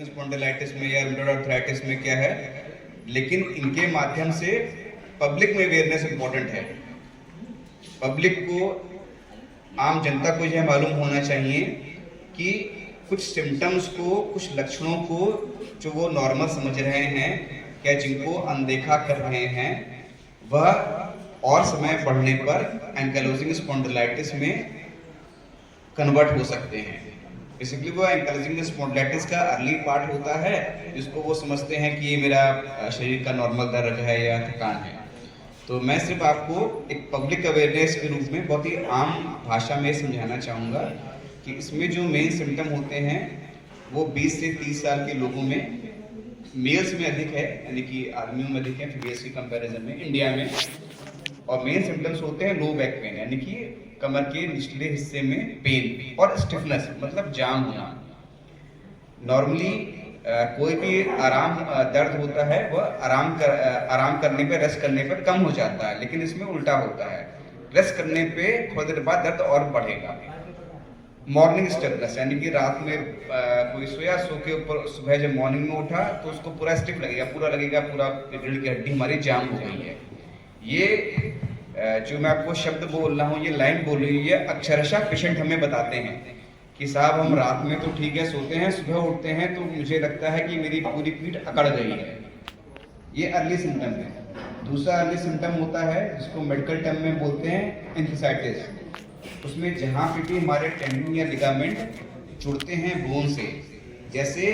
Spondylitis में या rheumatoid arthritis में क्या है, लेकिन इनके माध्यम से पब्लिक में अवेयरनेस इंपॉर्टेंट है। पब्लिक को, आम जनता को यह मालूम होना चाहिए कि कुछ सिम्टम्स को, कुछ लक्षणों को जो वो नॉर्मल समझ रहे हैं या जिनको अनदेखा कर रहे हैं, वह और समय बढ़ने पर एंकाइलोजिंग स्पॉन्डिलाइटिस में कन्वर्ट हो सकते हैं। बेसिकली वो एंकाइलोजिंग स्पॉन्डिलाइटिस का अर्ली पार्ट होता है, जिसको वो समझते हैं कि ये मेरा शरीर का नॉर्मल दर्द है या थकान है। तो मैं सिर्फ आपको एक पब्लिक अवेयरनेस के रूप में बहुत ही आम भाषा में समझाना चाहूँगा कि इसमें जो मेन सिम्टम होते हैं वो 20 से 30 साल के लोगों में, मेल्स में अधिक है, यानी कि आदमियों में अधिक है फीमेल्स की कंपैरिजन में इंडिया में। और मेन सिम्टम्स होते हैं लो बैक पेन, यानी कि कमर के निचले हिस्से में पेन, और स्टिफनेस मतलब जाम होना। नॉर्मली कोई भी दर्द होता है वह आराम करने पे, रेस्ट करने पे कम हो जाता है, लेकिन इसमें उल्टा होता है, रेस्ट करने पे थोड़ी देर बाद दर्द और बढ़ेगा। मॉर्निंग स्टिफनेस, यानी कि रात में कोई सोया, सो के ऊपर सुबह जब मॉर्निंग में उठा तो उसको पूरा स्टिफ लगेगा, पूरा रीढ़ की हड्डी हमारी जाम हो गई है। ये जो मैं आपको शब्द बोल रहा हूँ, ये लाइन बोल रही है, अक्षरशः पेशेंट हमें बताते हैं कि साहब हम रात में तो ठीक है सोते हैं, सुबह उठते हैं तो मुझे लगता है कि मेरी पूरी पीठ अकड़ गई है। ये अर्ली सिम्टम है। दूसरा अर्ली सिम्टम होता है जिसको मेडिकल टर्म में बोलते हैं एंफिसाइटिस। उसमें जहाँ पे भी हमारे टेंडन या लिगामेंट जुड़ते हैं बोन से, जैसे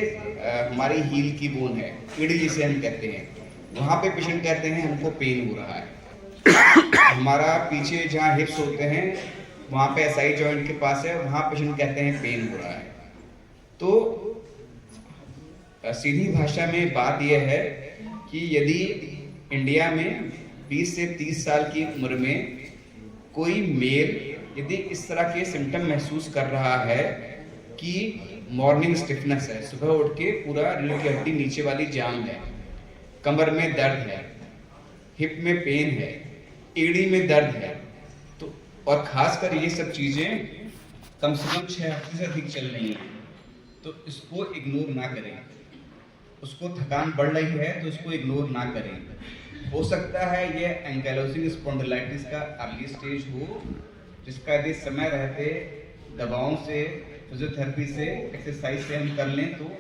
हमारी हील की बोन है, ईड़ी जिसे हम कहते हैं, वहाँ पे पेशेंट कहते हैं हमको पेन हो रहा है। हमारा पीछे जहाँ हिप्स होते हैं, वहाँ पे एसआई जॉइंट के पास है, वहाँ पेशेंट कहते हैं पेन हो रहा है। तो सीधी भाषा में बात यह है कि यदि इंडिया में 20 से 30 साल की उम्र में कोई मेल यदि इस तरह के सिम्टम महसूस कर रहा है कि मॉर्निंग स्टिफनेस है, सुबह उठ के पूरा रीढ़ की हड्डी नीचे वाली जाम है, कमर में दर्द है, हिप में पेन है, एड़ी में दर्द है, तो और खासकर ये सब चीज़ें कम से कम 6 हफ्ते से अधिक चल रही हैं, तो इसको इग्नोर ना करें। उसको थकान बढ़ रही है तो इसको इग्नोर ना करें। हो सकता है ये एंकाइलोजिंग स्पॉन्डिलाइटिस का अर्ली स्टेज हो, जिसका यदि समय रहते दवाओं से, फिजियोथेरेपी से, एक्सरसाइज से हम कर लें तो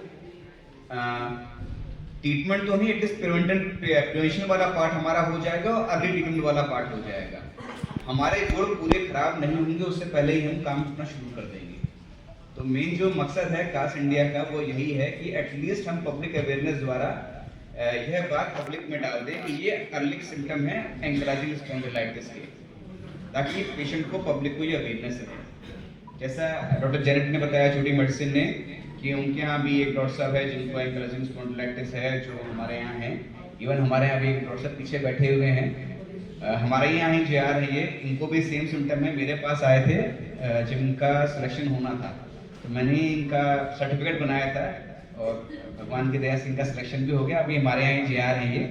ट्रीटमेंट तो नहीं, एटलीस्ट प्रिवेंशन वाला पार्ट हमारा हो जाएगा और अर्ली ट्रीटमेंट वाला पार्ट हो जाएगा। हमारे जोड़ पूरे खराब नहीं होंगे, उससे पहले ही हम काम करना शुरू कर देंगे। तो मेन जो मकसद है कास्ट इंडिया का वो यही है कि एटलीस्ट हम पब्लिक अवेयरनेस द्वारा यह बात पब्लिक में डाल दें कि ये अर्ली सिम्टम है एंकाइलोजिंग स्पॉन्डिलाइटिस के, ताकि पेशेंट को, पब्लिक को ये अवेयरनेस रहे। जैसा डॉक्टर जेनेट ने बताया, छोटी मेडिसिन ने, कि उनके यहाँ भी एक डॉक्टर साहब है जिनको एंकाइलोजिंग स्पॉन्डिलाइटिस है, जो हमारे यहाँ हैं। इवन हमारे यहाँ भी एक डॉक्टर साहब पीछे बैठे हुए हैं, हमारे यहाँ ही JR है ये, इनको भी सेम सिम्टम है। मेरे पास आए थे जब इनका सिलेक्शन होना था, तो मैंने इनका सर्टिफिकेट बनाया था और भगवान की दया से इनका सिलेक्शन भी हो गया। अभी हमारे यहाँ ही JR है ये,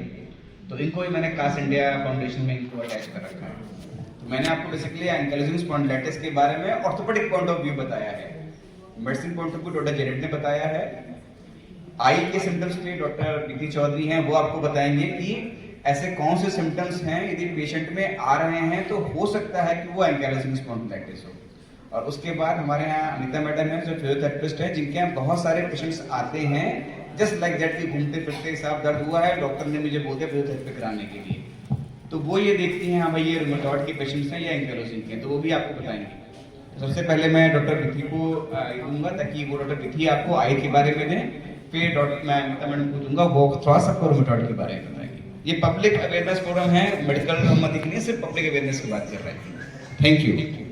तो इनको ही मैंने कास्ट इंडिया फाउंडेशन में इनको अटैच कर रखा है। तो मैंने आपको बेसिकली एंकाइलोजिंग स्पॉन्डिलाइटिस के बारे में ऑर्थोपेडिक पॉइंट ऑफ व्यू बताया है, medicine point of view doctor Janet ने बताया है। आई के सिम्टम्स के डॉक्टर प्रीति चौधरी हैं, वो आपको बताएंगे कि ऐसे कौन से सिम्टम्स हैं यदि पेशेंट में आ रहे हैं तो हो सकता है कि वो एंकाइलोजिंग स्पॉन्डिलाइटिस हो। और उसके बाद हमारे यहाँ अनिता मैडम है जो फिजियोथेरेपिस्ट है, जिनके यहाँ बहुत सारे पेशेंट्स आते हैं जस्ट लाइक दैट कि घूमते फिरते साहब दर्द हुआ है, डॉक्टर ने मुझे बोल दिया फिजियोथेरेपी कराने के लिए, तो वो ये देखती हैं हाँ भाई ये रूमेटॉइड के पेशेंट्स हैं या एंकाइलोजिंग के, तो वो भी आपको बताएंगे। सबसे पहले मैं डॉक्टर प्रीति को दूंगा ताकि वो डॉक्टर प्रीति आपको आई के बारे में दें, फिर डॉक्टर मैं अनिता मैडम को दूंगा, वो थोड़ा सा रूमेटॉइड के बारे में बताएंगे। ये पब्लिक अवेयरनेस प्रोग्राम है, मेडिकल मत नहीं, सिर्फ पब्लिक अवेयरनेस की बात कर रहे हैं। Thank you.